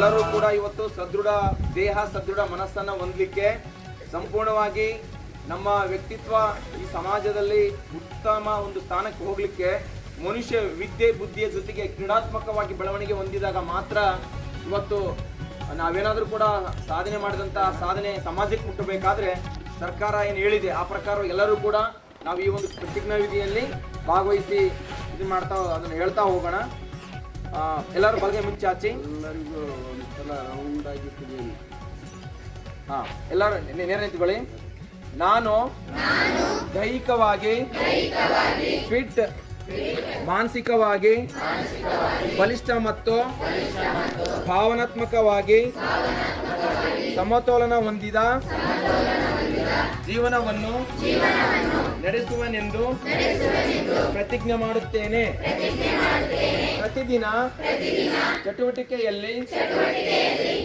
ಎಲ್ಲರೂ ಕೂಡ ಇವತ್ತು ಸದೃಢ ದೇಹ ಸದೃಢ ಮನಸ್ಸನ್ನು ಹೊಂದಲಿಕ್ಕೆ ಸಂಪೂರ್ಣವಾಗಿ ನಮ್ಮ ವ್ಯಕ್ತಿತ್ವ ಈ ಸಮಾಜದಲ್ಲಿ ಉತ್ತಮ ಒಂದು ಸ್ಥಾನಕ್ಕೆ ಹೋಗಲಿಕ್ಕೆ ಮನುಷ್ಯ ವಿದ್ಯೆ ಬುದ್ಧಿಯ ಜೊತೆಗೆ ಕ್ರೀಡಾತ್ಮಕವಾಗಿ ಬೆಳವಣಿಗೆ ಹೊಂದಿದಾಗ ಮಾತ್ರ ಇವತ್ತು ನಾವೇನಾದರೂ ಕೂಡ ಸಾಧನೆ ಮಾಡಿದಂಥ ಸಾಧನೆ ಸಮಾಜಕ್ಕೆ ಮುಟ್ಟಬೇಕಾದ್ರೆ ಸರ್ಕಾರ ಏನು ಹೇಳಿದೆ ಆ ಪ್ರಕಾರ ಎಲ್ಲರೂ ಕೂಡ ನಾವು ಈ ಒಂದು ಪ್ರತಿಜ್ಞಾ ವಿಧಿಯಲ್ಲಿ ಭಾಗವಹಿಸಿ ಇದು ಮಾಡ್ತಾ ಅದನ್ನು ಹೇಳ್ತಾ ಹೋಗೋಣ. ಎಲ್ಲರೂ ಬಲಗೈ ಮುಂಚಾಚಿ ಎಲ್ಲರಿಗೂ ಒಂದ್ಸಲ ರೌಂಡ್ ಆಗಿರ್ತೀನಿ. ಎಲ್ಲರೂ ನೇರ ನಿಂತ್ಕೊಳ್ಳಿ. ನಾನು ದೈಹಿಕವಾಗಿ ಫಿಟ್, ಮಾನಸಿಕವಾಗಿ ಬಲಿಷ್ಠ ಮತ್ತು ಭಾವನಾತ್ಮಕವಾಗಿ ಸಮತೋಲನ ಹೊಂದಿದ ಜೀವನವನ್ನು ನಡೆಸುವನೆಂದು ಪ್ರತಿಜ್ಞೆ ಮಾಡುತ್ತೇನೆ. ಪ್ರತಿದಿನ ಚಟುವಟಿಕೆಯಲ್ಲಿ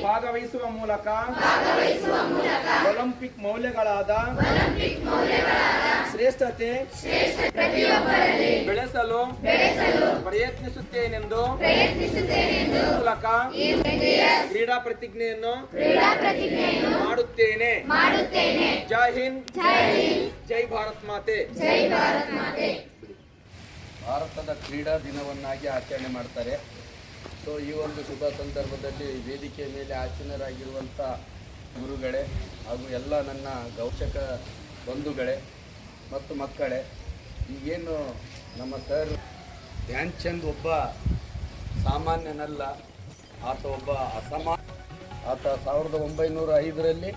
ಭಾಗವಹಿಸುವ ಮೂಲಕ ಒಲಿಂಪಿಕ್ ಮೌಲ್ಯಗಳಾದ ಶ್ರೇಷ್ಠತೆ ಬೆಳೆಸಲು ಪ್ರಯತ್ನಿಸುತ್ತೇನೆಂದು ಮೂಲಕ ಕ್ರೀಡಾ ಪ್ರತಿಜ್ಞೆಯನ್ನು ಮಾಡುತ್ತೇನೆ. ಜೈ ಹಿಂದ್, ಜೈ ಭಾರತ್ ಮಾತೆ. ಭಾರತದ ಕ್ರೀಡಾ ದಿನವನ್ನಾಗಿ ಆಚರಣೆ ಮಾಡ್ತಾರೆ. ಸೊ ಈ ಒಂದು ಶುಭ ಸಂದರ್ಭದಲ್ಲಿ ವೇದಿಕೆಯ ಮೇಲೆ ಆಸೀನರಾಗಿರುವಂಥ ಗುರುಗಳೇ ಹಾಗೂ ಎಲ್ಲ ನನ್ನ ಗೌಚಕ ಬಂಧುಗಳೇ ಮತ್ತು ಮಕ್ಕಳೇ, ಈಗೇನು ನಮ್ಮ ಸರ್ ಧ್ಯಾನ್ ಚಂದ್ ಒಬ್ಬ ಸಾಮಾನ್ಯನಲ್ಲ, ಆತ ಒಬ್ಬ ಆತ 1905ರಲ್ಲಿ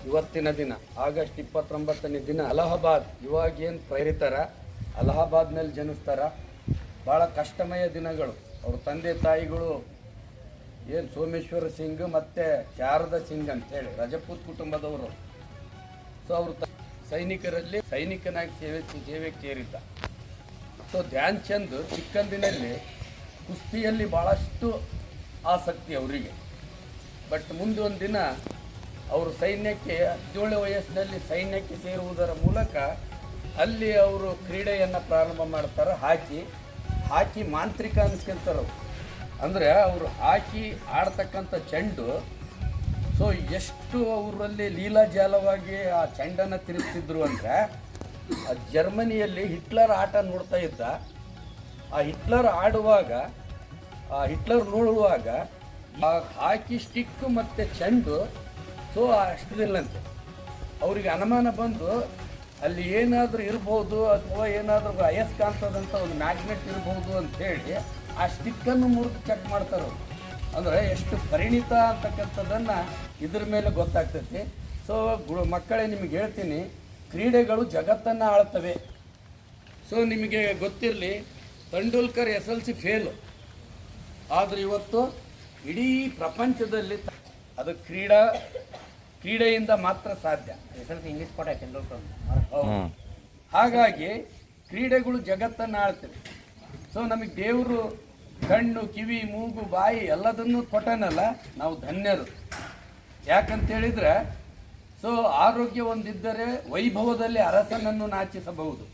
ಇವತ್ತಿನ ದಿನ ಆಗಸ್ಟ್ 29ನೇ ದಿನ ಅಲಹಾಬಾದ್, ಇವಾಗೇನು ಪ್ರೇರಿತರ ಅಲಹಾಬಾದ್ನಲ್ಲಿ ಜನಿಸ್ತಾರ. ಭಾಳ ಕಷ್ಟಮಯ ದಿನಗಳು. ಅವ್ರ ತಂದೆ ತಾಯಿಗಳು ಏನು ಸೋಮೇಶ್ವರ ಸಿಂಗ್ ಮತ್ತು ಶಾರದಾ ಸಿಂಗ್ ಅಂತೇಳಿ ರಜಪೂತ್ ಕುಟುಂಬದವರು. ಸೊ ಅವರು ಸೈನಿಕರಲ್ಲಿ ಸೈನಿಕನಾಗಿ ಸೇವೆಗೆ ಸೇರಿದ್ದ. ಸೊ ಧ್ಯಾನ್ ಚಂದ್ ಚಿಕ್ಕಂದಿನಲ್ಲಿ ಕುಸ್ತಿಯಲ್ಲಿ ಭಾಳಷ್ಟು ಆಸಕ್ತಿ ಅವರಿಗೆ. ಬಟ್ ಮುಂದೆ ಒಂದು ದಿನ ಅವರು ಸೈನ್ಯಕ್ಕೆ 17 ವಯಸ್ಸಿನಲ್ಲಿ ಸೈನ್ಯಕ್ಕೆ ಸೇರುವುದರ ಮೂಲಕ ಅಲ್ಲಿ ಅವರು ಕ್ರೀಡೆಯನ್ನು ಪ್ರಾರಂಭ ಮಾಡ್ತಾರೆ. ಹಾಕಿ ಮಾಂತ್ರಿಕ ಅನಿಸ್ಕೊಂತಾರೆ ಅವರು. ಅಂದರೆ ಅವರು ಹಾಕಿ ಆಡ್ತಕ್ಕಂಥ ಚೆಂಡು ಸೊ ಎಷ್ಟು ಅವರಲ್ಲಿ ಲೀಲಾಜಾಲವಾಗಿ ಆ ಚೆಂಡನ್ನು ತಿರುಗಿಸಿದ್ರು ಅಂದರೆ, ಆ ಜರ್ಮನಿಯಲ್ಲಿ ಹಿಟ್ಲರ್ ಆಟ ನೋಡ್ತಾ ಇದ್ದ. ಆ ಹಿಟ್ಲರ್ ನೋಡುವಾಗ ಆ ಹಾಕಿ ಸ್ಟಿಕ್ ಮತ್ತು ಚೆಂಡು ಸೊ ಅಷ್ಟಿಲ್ಲಂತೆ. ಅವರಿಗೆ ಅನುಮಾನ ಬಂದು ಅಲ್ಲಿ ಏನಾದರೂ ಇರ್ಬೋದು ಅಥವಾ ಏನಾದರೂ ಅಯಸ್ಕಾಂತದಂಥ ಒಂದು ಮ್ಯಾಗ್ನೆಟ್ ಇರ್ಬೋದು ಅಂಥೇಳಿ ಆ ಸ್ಟಿಕ್ಕನ್ನು ಮುರಿದು ಚೆಕ್ ಮಾಡ್ತಾರೆ ಅವರು. ಅಂದರೆ ಎಷ್ಟು ಪರಿಣಿತ ಅಂತಕ್ಕಂಥದ್ದನ್ನು ಇದ್ರ ಮೇಲೆ ಗೊತ್ತಾಗ್ತೈತಿ. ಸೊ ಮಕ್ಕಳೇ, ನಿಮಗೆ ಹೇಳ್ತೀನಿ, ಕ್ರೀಡೆಗಳು ಜಗತ್ತನ್ನು ಆಳ್ತವೆ. ಸೊ ನಿಮಗೆ ಗೊತ್ತಿರಲಿ, ತೆಂಡೂಲ್ಕರ್ SLC ಫೇಲು ಆದರೆ ಇವತ್ತು ಇಡೀ ಪ್ರಪಂಚದಲ್ಲಿ ಅದು ಕ್ರೀಡೆಯಿಂದ ಮಾತ್ರ ಸಾಧ್ಯ. ಇಂಗ್ಲಿಷ್ ಕೊಡ ತೆಂಡೂಲ್ಕರ್. ಹಾಗಾಗಿ ಕ್ರೀಡೆಗಳು ಜಗತ್ತನ್ನು ಆಳ್ತವೆ. ಸೊ ನಮಗೆ ದೇವರು ಕಣ್ಣು, ಕಿವಿ, ಮೂಗು, ಬಾಯಿ ಎಲ್ಲದನ್ನು ಕೊಟ್ಟನಲ್ಲ, ನಾವು ಧನ್ಯರು. ಯಾಕಂತೇಳಿದರೆ ಸೊ ಆರೋಗ್ಯ ಒಂದಿದ್ದರೆ ವೈಭವದಲ್ಲಿ ಅರಸನನ್ನು ನಾಚಿಸಬಹುದು.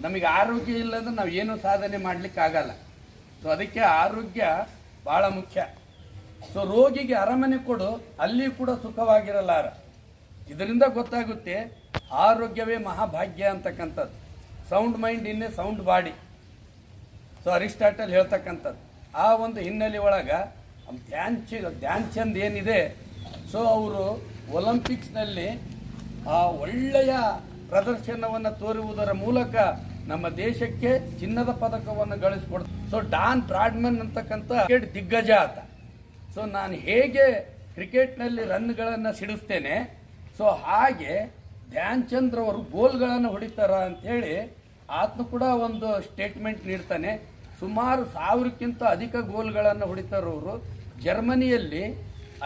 ನಮಗೆ ಆರೋಗ್ಯ ಇಲ್ಲದ್ರೆ ನಾವು ಏನೂ ಸಾಧನೆ ಮಾಡಲಿಕ್ಕಾಗಲ್ಲ. ಸೊ ಅದಕ್ಕೆ ಆರೋಗ್ಯ ಭಾಳ ಮುಖ್ಯ. ಸೊ ರೋಗಿಗೆ ಅರಮನೆ ಕೊಡು, ಅಲ್ಲಿ ಕೂಡ ಸುಖವಾಗಿರಲಾರ. ಇದರಿಂದ ಗೊತ್ತಾಗುತ್ತೆ ಆರೋಗ್ಯವೇ ಮಹಾಭಾಗ್ಯ ಅಂತಕ್ಕಂಥದ್ದು. Sound mind in a sound body. So Aristotle ಹೇಳ್ತಕ್ಕಂಥದ್ದು. ಆ ಒಂದು ಹಿನ್ನೆಲೆ ಒಳಗೆ ಧ್ಯಾನ್ ಚಂದ್ ಏನಿದೆ, ಸೊ ಅವರು ಒಲಿಂಪಿಕ್ಸ್ನಲ್ಲಿ ಒಳ್ಳೆಯ ಪ್ರದರ್ಶನವನ್ನು ತೋರುವುದರ ಮೂಲಕ ನಮ್ಮ ದೇಶಕ್ಕೆ ಚಿನ್ನದ ಪದಕವನ್ನು ಗಳಿಸ್ಕೊಡ್ತಾರೆ. ಸೊ ಡಾನ್ ಬ್ರಾಡ್ಮನ್ ಅಂತಕ್ಕಂಥ ಕ್ರಿಕೆಟ್ ದಿಗ್ಗಜ ಆತ. ಸೊ ನಾನು ಹೇಗೆ ಕ್ರಿಕೆಟ್ನಲ್ಲಿ ರನ್ಗಳನ್ನು ಸಿಡಿಸ್ತೇನೆ, ಸೊ ಹಾಗೆ ಧ್ಯಾನ್ ಚಂದ್ರ ಅವರು ಗೋಲ್ಗಳನ್ನು ಹೊಡಿತಾರ ಅಂಥೇಳಿ ಆತನು ಕೂಡ ಒಂದು ಸ್ಟೇಟ್ಮೆಂಟ್ ನೀಡ್ತಾನೆ. ಸುಮಾರು 1000ಕ್ಕಿಂತ ಅಧಿಕ ಗೋಲ್ಗಳನ್ನು ಹೊಡಿತಾರವರು. ಜರ್ಮನಿಯಲ್ಲಿ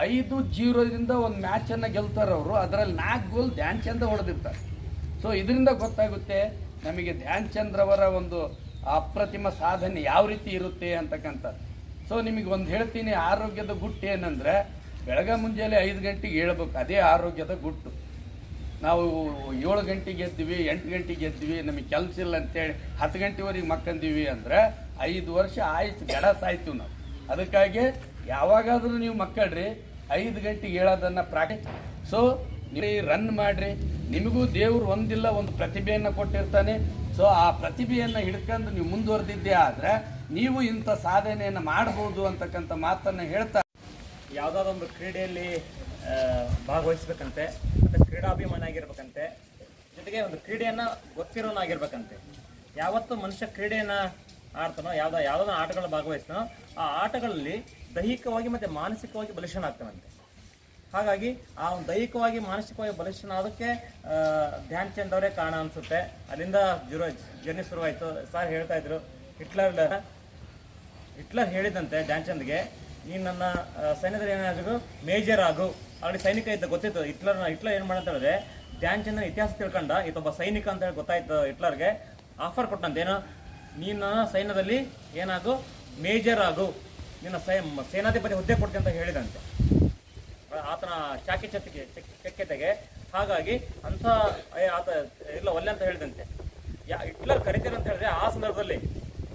5-0 ಒಂದು ಮ್ಯಾಚನ್ನು ಗೆಲ್ತಾರವರು. ಅದರಲ್ಲಿ 4 ಗೋಲ್ ಧ್ಯಾನ್ ಚಂದ್ರ ಹೊಡೆದಿರ್ತಾರೆ. ಸೊ ಇದರಿಂದ ಗೊತ್ತಾಗುತ್ತೆ ನಮಗೆ ಧ್ಯಾನ್ ಚಂದ್ರವರ ಒಂದು ಅಪ್ರತಿಮ ಸಾಧನೆ ಯಾವ ರೀತಿ ಇರುತ್ತೆ ಅಂತಕ್ಕಂಥದ್ದು. ಸೊ ನಿಮಗೆ ಒಂದು ಹೇಳ್ತೀನಿ, ಆರೋಗ್ಯದ ಗುಟ್ಟು ಏನಂದರೆ, ಬೆಳಗ್ಗೆ ಮುಂಜಾನೆ 5 ಗಂಟೆಗೆ ಹೇಳ್ಬೇಕು, ಅದೇ ಆರೋಗ್ಯದ ಗುಟ್ಟು. ನಾವು 7 ಗಂಟೆಗೆ ಎದ್ದಿವಿ, 8 ಗಂಟೆಗೆ ಎದ್ದಿವಿ, ನಮಗೆ ಕೆಲಸ ಇಲ್ಲ ಅಂತೇಳಿ 10 ಗಂಟೆವರೆಗೆ ಮಕ್ಕಂದೀವಿ ಅಂದರೆ 5 ವರ್ಷ ಆಯ್ತು ಗಡ ಸಾಯ್ತೀವಿ ನಾವು. ಅದಕ್ಕಾಗಿ ಯಾವಾಗಾದ್ರೂ ನೀವು ಮಕ್ಕಳ್ರಿ 5 ಗಂಟೆಗೆ ಹೇಳೋದನ್ನ ಪ್ರಾಕ್ಟೀಸ್. ಸೊ ನೀವು ರನ್ ಮಾಡ್ರಿ, ನಿಮಗೂ ದೇವ್ರು ಒಂದಿಲ್ಲ ಒಂದು ಪ್ರತಿಭೆಯನ್ನು ಕೊಟ್ಟಿರ್ತಾನೆ. ಸೊ ಆ ಪ್ರತಿಭೆಯನ್ನು ಹಿಡ್ಕೊಂಡು ನೀವು ಮುಂದುವರೆದಿದ್ದೇ ಆದ್ರೆ ನೀವು ಇಂಥ ಸಾಧನೆಯನ್ನು ಮಾಡ್ಬೋದು ಅಂತಕ್ಕಂಥ ಮಾತನ್ನು ಹೇಳ್ತಾ, ಯಾವುದಾದೊಂದು ಕ್ರೀಡೆಯಲ್ಲಿ ಭಾಗವಹಿಸ್ಬೇಕಂತೆ, ಮತ್ತು ಕ್ರೀಡಾಭಿಮಾನಿ ಆಗಿರ್ಬೇಕಂತೆ, ಜೊತೆಗೆ ಒಂದು ಕ್ರೀಡೆಯನ್ನು ಗೊತ್ತಿರೋನಾಗಿರ್ಬೇಕಂತೆ. ಯಾವತ್ತು ಮನುಷ್ಯ ಕ್ರೀಡೆಯನ್ನು ಆಡ್ತಾನೋ, ಯಾವುದೋ ಆಟಗಳಲ್ಲಿ ಭಾಗವಹಿಸ್ತಾನೋ, ಆ ಆಟಗಳಲ್ಲಿ ದೈಹಿಕವಾಗಿ ಮತ್ತು ಮಾನಸಿಕವಾಗಿ ಬಲಿಷ್ಠನಾಗ್ತಾನಂತೆ. ಹಾಗಾಗಿ ಆ ದೈಹಿಕವಾಗಿ ಮಾನಸಿಕವಾಗಿ ಬಲಿಷ್ಠನಾದಕ್ಕೆ ಧ್ಯಾನ್ ಚಂದ್ ಅವರೇ ಕಾರಣ ಅನಿಸುತ್ತೆ. ಅಲ್ಲಿಂದ ಜರ್ನಿ ಶುರುವಾಯಿತು. ಸರ್ ಹೇಳ್ತಾ ಇದ್ರು, ಹಿಟ್ಲರ್ ಹೇಳಿದಂತೆ ಧ್ಯಾನ್ ಚಂದ್ಗೆ, ನೀನು ನನ್ನ ಸೈನ್ಯದಲ್ಲಿ ಏನಾದರೂ ಮೇಜರ್ ಆಗು. ಆಲ್ರೆಡಿ ಸೈನಿಕ ಇದ್ದ ಗೊತ್ತಿತ್ತು ಹಿಟ್ಲರ್ ಏನು ಮಾಡಂತ ಹೇಳಿದ್ರೆ, ಧ್ಯಾನ್ ಚಂದ್ನ ಇತಿಹಾಸ ತಿಳ್ಕೊಂಡ ಇದೊಬ್ಬ ಸೈನಿಕ ಅಂತ ಹೇಳಿ ಗೊತ್ತಾಯ್ತು. ಹಿಟ್ಲರ್ಗೆ ಆಫರ್ ಕೊಟ್ಟಂತೇನು, ನೀನು ಸೈನ್ಯದಲ್ಲಿ ಏನಾಗು, ಮೇಜರ್ ಆಗು, ನಿನ್ನ ಸೇನಾಧಿಪತಿ ಹುದ್ದೆ ಕೊಡ್ತೀನಿ ಅಂತ ಹೇಳಿದಂತೆ ಆತನ ಚಕ್ಕೆತೆಗೆ. ಹಾಗಾಗಿ ಅಂತ ಆತ ಇಲ್ಲ ಒಲ್ಲೆ ಅಂತ ಹೇಳಿದಂತೆ. ಹಿಟ್ಲರ್ ಕರಿತೀರ ಅಂತ ಹೇಳಿದ್ರೆ ಆ ಸಂದರ್ಭದಲ್ಲಿ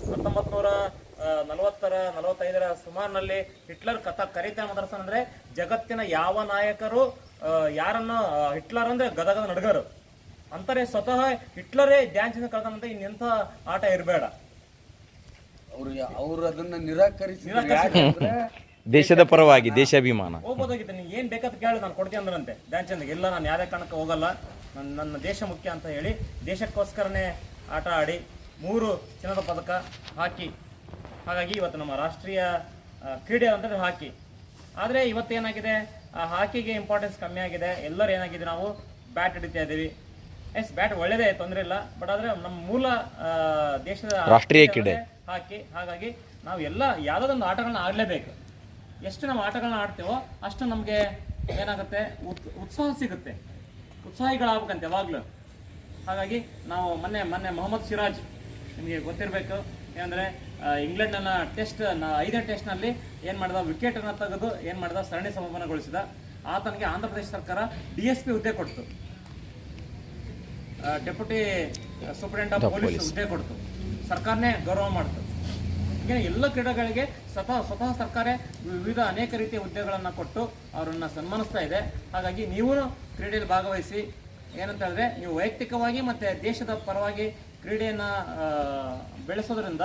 1945 ಸುಮಾರಿನಲ್ಲಿ ಹಿಟ್ಲರ್ ಕರೀತಾ ಮಾತಾಡ್ತಾನಂದ್ರೆ ಜಗತ್ತಿನ ಯಾವ ನಾಯಕರು ಯಾರನ್ನು ಹಿಟ್ಲರ್ ಅಂದ್ರೆ ಗದಗದ ನಡ್ಗರು ಅಂತಾರೆ. ಸ್ವತಃ ಹಿಟ್ಲರೇ ಧ್ಯಾನ್ ಚಂದ್ ಕಳ್ತಾನಂತ ಇನ್ನೆಂಥ ಆಟ ಇರಬೇಡ. ಅವರು ಅದನ್ನ ನಿರಾಕರಿಸಿ ದೇಶದ ಪರವಾಗಿ ದೇಶಾಭಿಮಾನ ಹೋಗ್ಬೋದಾಗಿತ್ತು. ನೀನು ಏನ್ ಬೇಕಾದ ಕೇಳಿ ನಾನು ಕೊಡ್ತೀನಿ ಅಂದ್ರಂತೆ ಧ್ಯಾನ್ ಚಂದ್ಗೆ. ಇಲ್ಲ, ನಾನು ಯಾವುದೇ ಕಾರಣಕ್ಕೆ ಹೋಗಲ್ಲ, ನನ್ನ ದೇಶ ಮುಖ್ಯ ಅಂತ ಹೇಳಿ ದೇಶಕ್ಕೋಸ್ಕರನೇ ಆಟ ಆಡಿ 3 ಚಿನ್ನದ ಪದಕ ಹಾಕಿ. ಹಾಗಾಗಿ ಇವತ್ತು ನಮ್ಮ ರಾಷ್ಟ್ರೀಯ ಕ್ರೀಡೆ ಅಂದರೆ ಹಾಕಿ. ಆದರೆ ಇವತ್ತೇನಾಗಿದೆ, ಆ ಹಾಕಿಗೆ ಇಂಪಾರ್ಟೆನ್ಸ್ ಕಮ್ಮಿ ಆಗಿದೆ. ಎಲ್ಲರೂ ಏನಾಗಿದೆ, ನಾವು ಬ್ಯಾಟ್ ಹಿಡಿತಾ ಇದ್ದೀವಿ. ಬ್ಯಾಟ್ ಒಳ್ಳೇದೇ, ತೊಂದರೆ ಇಲ್ಲ. ಬಟ್ ಆದರೆ ನಮ್ಮ ಮೂಲ ದೇಶದ ರಾಷ್ಟ್ರೀಯ ಕ್ರೀಡೆ ಹಾಕಿ. ಹಾಗಾಗಿ ನಾವು ಎಲ್ಲ ಯಾವುದೊಂದು ಆಟಗಳನ್ನ ಆಡಲೇಬೇಕು. ಎಷ್ಟು ನಾವು ಆಟಗಳನ್ನ ಆಡ್ತೇವೋ ಅಷ್ಟು ನಮಗೆ ಏನಾಗುತ್ತೆ, ಉತ್ಸಾಹ ಸಿಗುತ್ತೆ, ಉತ್ಸಾಹಿಗಳಾಗಬೇಕಂತೆ ಯಾವಾಗಲೂ. ಹಾಗಾಗಿ ನಾವು ಮೊನ್ನೆ ಮೊಹಮ್ಮದ್ ಸಿರಾಜ್ ನಿಮಗೆ ಗೊತ್ತಿರಬೇಕು, ಏನಂದರೆ ಇಂಗ್ಲೆಂಡ್ನ ಟೆಸ್ಟ್ 5ನೇ ಟೆಸ್ಟ್ನಲ್ಲಿ ಏನು ಮಾಡಿದ, ವಿಕೆಟನ್ನು ತೆಗೆದು ಏನು ಮಾಡಿದ, ಸರಣಿ ಸಮಾಪನಗೊಳಿಸಿದ. ಆತನಿಗೆ ಆಂಧ್ರ ಪ್ರದೇಶ ಸರ್ಕಾರ DSP ಹುದ್ದೆ ಕೊಡ್ತು, ಡೆಪ್ಯೂಟಿ ಸೂಪರಿಂಟೆಂಡೆಂಟ್ ಆಫ್ ಪೊಲೀಸ್ ಹುದ್ದೆ ಕೊಡ್ತು. ಸರ್ಕಾರನೇ ಗೌರವ ಮಾಡ್ತು. ಈಗ ಎಲ್ಲ ಕ್ರೀಡೆಗಳಿಗೆ ಸ್ವತಃ ಸರ್ಕಾರ ವಿವಿಧ ಅನೇಕ ರೀತಿಯ ಹುದ್ದೆಗಳನ್ನು ಕೊಟ್ಟು ಅವರನ್ನು ಸನ್ಮಾನಿಸ್ತಾ ಇದೆ. ಹಾಗಾಗಿ ನೀವು ಕ್ರೀಡೆಯಲ್ಲಿ ಭಾಗವಹಿಸಿ. ಏನಂತ ಹೇಳಿದ್ರೆ, ನೀವು ವೈಯಕ್ತಿಕವಾಗಿ ಮತ್ತು ದೇಶದ ಪರವಾಗಿ ಕ್ರೀಡೆಯನ್ನು ಬೆಳೆಸೋದ್ರಿಂದ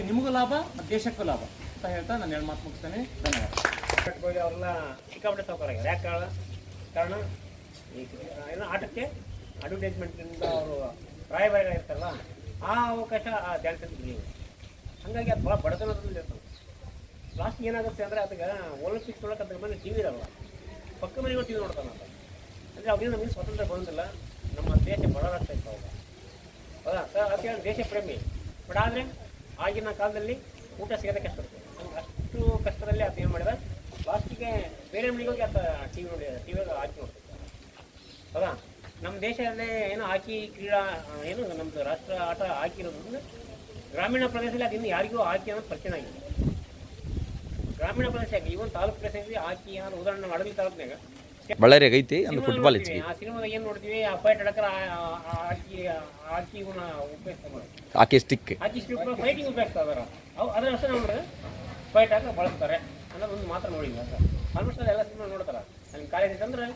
ನಿಮಗೂ ಲಾಭ ಮತ್ತು ದೇಶಕ್ಕೂ ಲಾಭ ಅಂತ ಹೇಳ್ತಾ ನಾನು 2 ಮಾತು ಮುಗಿಸ್ತೇನೆ. ಧನ್ಯವಾದ. ವಿರಾಟ್ ಕೊಹ್ಲಿ ಅವರೆಲ್ಲ ಸಿಕ್ಕಾಪಟ್ಟೆ ಸಾವುಕಾರಾಗ್ಯಾರ. ಯಾಕೆ ಕಾರಣ ಈ ಏನೋ ಆಟಕ್ಕೆ ಅಡ್ವರ್ಟೈಸ್ಮೆಂಟ್ನಿಂದ ಅವರು ಪ್ರಾಯವಾಗಿರ್ತಾರಲ್ಲ, ಆ ಅವಕಾಶ ಆ ಧ್ಯಾನ್ ಚಂದ್ ಇರಲಿಲ್ಲ. ಹಾಗಾಗಿ ಅದು ಭಾಳ ಬಡತನದಲ್ಲಿ ಇರ್ತದೆ. ಲಾಸ್ಟ್ಗೆ ಏನಾಗುತ್ತೆ ಅಂದರೆ, ಅದಕ್ಕೆ ಒಲಿಂಪಿಕ್ಸ್ ನೋಡೋಕೆ ಅದ್ರ ಮನೆ TV ಇರಲ್ಲ, ಪಕ್ಕ ಮನೆಗಳು TV ನೋಡ್ತಾನೆ ಅಂತ. ಅಂದರೆ ಅವ್ರಿಗೆ ನಮಗೆ ಸ್ವಾತಂತ್ರ್ಯ ಬಂದಿಲ್ಲ, ನಮ್ಮ ದೇಶ ಬಡವರಾಗ್ತಾ ಇತ್ತು ಅವಾಗ. ಹೌದಾ ಸರ್? ಅದಕ್ಕೆ ದೇಶ ಪ್ರೇಮಿ. ಬಟ್ ಆದರೆ ಆಗಿನ ಕಾಲದಲ್ಲಿ ಊಟ ಸಿಗೋದೇ ಕಷ್ಟ ಇರುತ್ತೆ. ಅಷ್ಟು ಕಷ್ಟದಲ್ಲಿ ಅದು ಏನು ಮಾಡಿದ, ಲಾಸ್ಟಿಗೆ ಬೇರೆ ಮನೆಗೆ ಹೋಗಿ ಆತ TV ಹಾಕಿ ನೋಡ್ತಿದ್ದ. ಹೌದಾ? ನಮ್ಮ ದೇಶದಲ್ಲೇ ಏನು ಹಾಕಿ ಕ್ರೀಡಾ ಏನು ನಮ್ಮದು ರಾಷ್ಟ್ರ ಆಟ ಹಾಕಿ ಇರೋದ್ರಿಂದ ಗ್ರಾಮೀಣ ಪ್ರದೇಶದಲ್ಲಿ ಅದನ್ನು ಯಾರಿಗೂ ಹಾಕಿ ಅನ್ನೋದು ಪರಿಚಯ ಆಗಿದೆ. ಗ್ರಾಮೀಣ ಪ್ರದೇಶ ಇವನ್ ತಾಲೂಕು ಪ್ರದೇಶದಲ್ಲಿ ಹಾಕಿ ಏನಾದ್ರು ಉದಾಹರಣೆ ಮಾಡಲಿ ತಾಲೂಕಿನಾಗ ಬಳ್ಳಾರಿಯಾಗ ಐತಿ ಅಂದ್ರೆ ಫುಟ್ಬಾಲ್ ಐತಿ. ಆ ಸಿನಿಮಾದಾಗ ಏನು ನೋಡ್ತೀವಿ, ಆ ಫೈಟ್ ಆಡಕ್ರ ಹಾಕಿ ಇವನ್ನ ಉಪಯೋಗಿಸ್ತಾರೆ, ಹಾಕಿ ಸ್ಟಿಕ್ ಫೈಟಿಂಗ್ ಉಪಯೋಗಿಸ್ತಾರೆ. ಅದನ್ನ ಅಷ್ಟೇ ನೋಡಿದ್ರೆ ಫೈಟ್ ಹಾಕಿ ಬಳಸ್ತಾರೆ ಅನ್ನೋದೊಂದು ಮಾತ್ರ ನೋಡಿಲ್ಲ ಸರ್. ಆಲ್ಮೋಸ್ಟ್ ಎಲ್ಲ ಸಿನಿಮಾ ನೋಡ್ತಾರೆ. ಅಲ್ಲಿ ಕಾಲೇಜ್ ಅಂದ್ರೆ